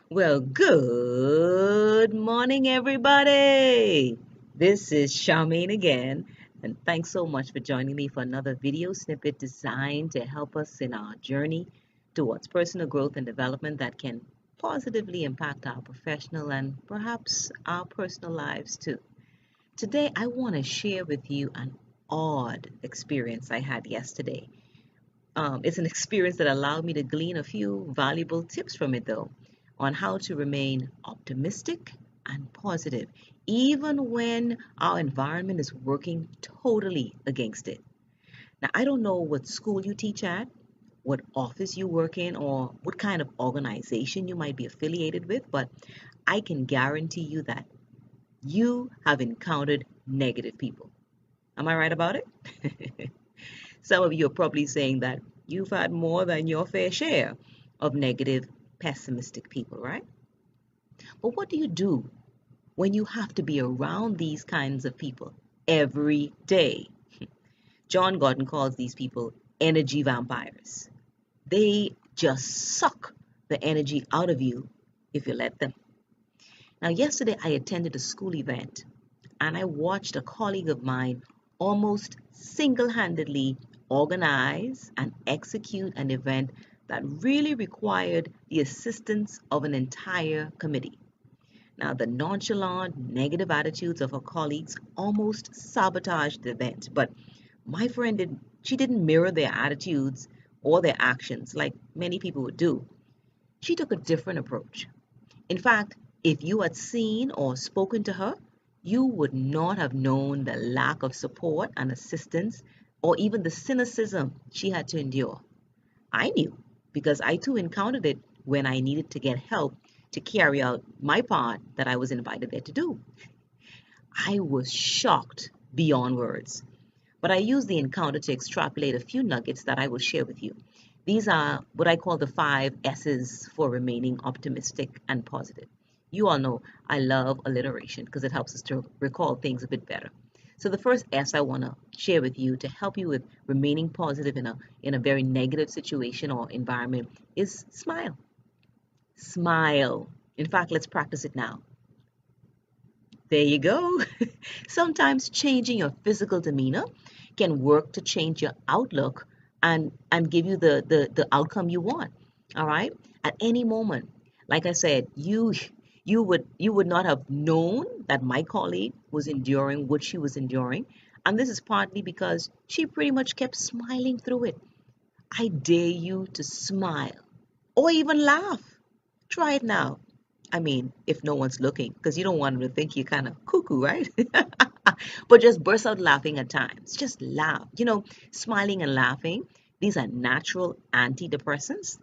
Well, good morning, everybody. This is Charmaine again, and thanks so much for joining me for another video snippet designed to help us in our journey towards personal growth and development that can positively impact our professional and perhaps our personal lives too. Today, I want to share with you an odd experience I had yesterday. It's an experience that allowed me to glean a few valuable tips from it, though, on how to remain optimistic and positive, even when our environment is working totally against it. Now, I don't know what school you teach at, what office you work in, or what kind of organization you might be affiliated with, but I can guarantee you that you have encountered negative people. Am I right about it? Some of you are probably saying that you've had more than your fair share of negative, pessimistic people, right? But what do you do when you have to be around these kinds of people every day? John Gordon calls these people energy vampires. They just suck the energy out of you if you let them. Now, yesterday I attended a school event and I watched a colleague of mine almost single handedly organize and execute an event that really required the assistance of an entire committee. Now, the nonchalant, negative attitudes of her colleagues almost sabotaged the event, but my friend she didn't mirror their attitudes or their actions like many people would do. She took a different approach. In fact, if you had seen or spoken to her, you would not have known the lack of support and assistance or even the cynicism she had to endure. I knew because I too encountered it when I needed to get help to carry out my part that I was invited there to do. I was shocked beyond words. But I used the encounter to extrapolate a few nuggets that I will share with you. These are what I call the 5 S's for remaining optimistic and positive. You all know I love alliteration because it helps us to recall things a bit better. So the first S I want to share with you to help you with remaining positive in a very negative situation or environment is smile. Smile. In fact, let's practice it now. There you go. Sometimes changing your physical demeanor can work to change your outlook and give you the outcome you want. All right? At any moment. Like I said, you would not have known that my colleague was enduring what she was enduring. And this is partly because she pretty much kept smiling through it. I dare you to smile or even laugh. Try it now. I mean, if no one's looking, because you don't want them to think you're kind of cuckoo, right? But just burst out laughing at times. Just laugh. Smiling and laughing, these are natural antidepressants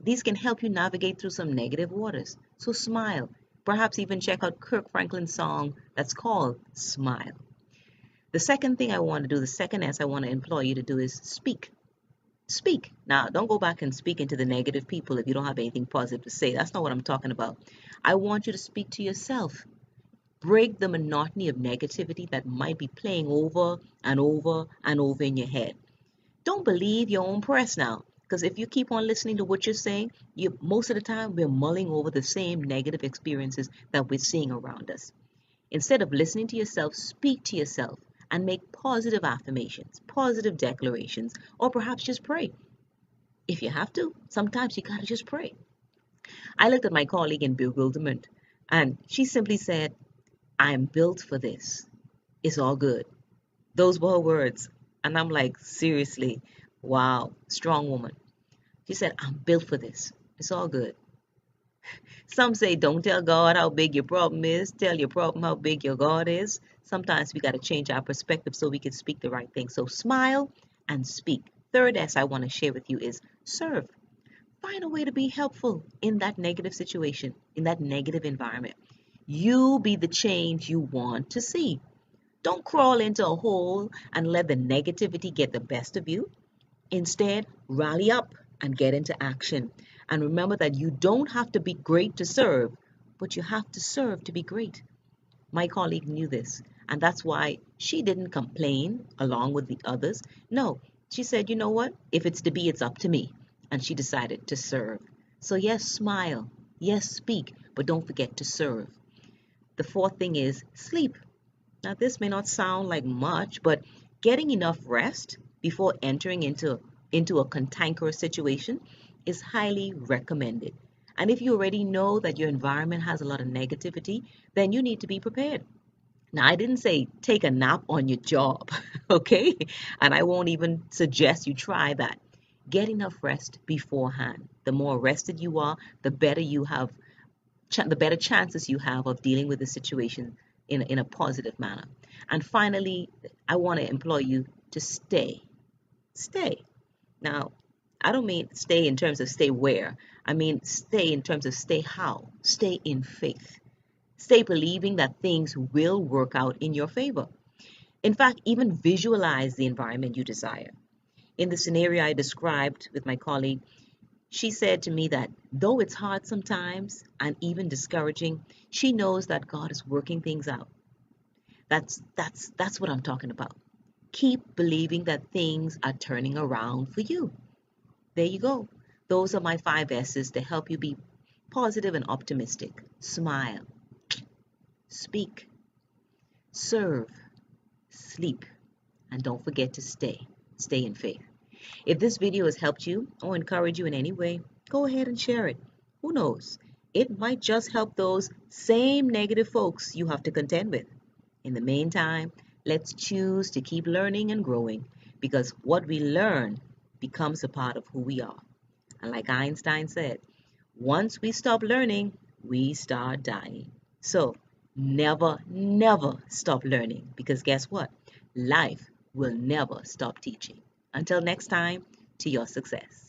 these can help you navigate through some negative waters. So smile. Perhaps even check out Kirk Franklin's song that's called Smile. The second thing I want to do, the second S I want to implore you to do is speak. Speak. Now, don't go back and speak into the negative people if you don't have anything positive to say. That's not what I'm talking about. I want you to speak to yourself. Break the monotony of negativity that might be playing over and over and over in your head. Don't believe your own press now. Because if you keep on listening to what you're saying, most of the time we're mulling over the same negative experiences that we're seeing around us. Instead of listening to yourself, speak to yourself and make positive affirmations, positive declarations, or perhaps just pray. If you have to, sometimes you gotta just pray. I looked at my colleague in bewilderment and she simply said, I'm built for this. It's all good. Those were her words. And I'm like, seriously, wow, strong woman. She said, I'm built for this. It's all good. Some say, don't tell God how big your problem is. Tell your problem how big your God is. Sometimes we got to change our perspective so we can speak the right thing. So smile and speak. Third S I want to share with you is serve. Find a way to be helpful in that negative situation, in that negative environment. You be the change you want to see. Don't crawl into a hole and let the negativity get the best of you. Instead, rally up and get into action. And remember that you don't have to be great to serve, but you have to serve to be great. My colleague knew this, and that's why she didn't complain along with the others. No, she said, you know what? If it's to be, it's up to me. And she decided to serve. So, yes, smile. Yes, speak, but don't forget to serve. The fourth thing is sleep. Now, this may not sound like much, but getting enough rest before entering into a cantankerous situation is highly recommended. And if you already know that your environment has a lot of negativity, then you need to be prepared. Now, I didn't say take a nap on your job, okay? And I won't even suggest you try that. Get enough rest beforehand. The more rested you are, the better you have the better chances you have of dealing with the situation in a positive manner. And finally, I want to implore you to stay. Stay. Now, I don't mean stay in terms of stay where. I mean stay in terms of stay how. Stay in faith. Stay believing that things will work out in your favor. In fact, even visualize the environment you desire. In the scenario I described with my colleague, she said to me that though it's hard sometimes and even discouraging, she knows that God is working things out. That's what I'm talking about. Keep believing that things are turning around for you. There you go. Those are my 5 S's to help you be positive and optimistic. Smile, speak, serve, sleep, and don't forget to stay. Stay in faith. If this video has helped you or encouraged you in any way, go ahead and share it. Who knows? It might just help those same negative folks you have to contend with. In the meantime, let's choose to keep learning and growing because what we learn becomes a part of who we are. And like Einstein said, once we stop learning, we start dying. So never, never stop learning because guess what? Life will never stop teaching. Until next time, to your success.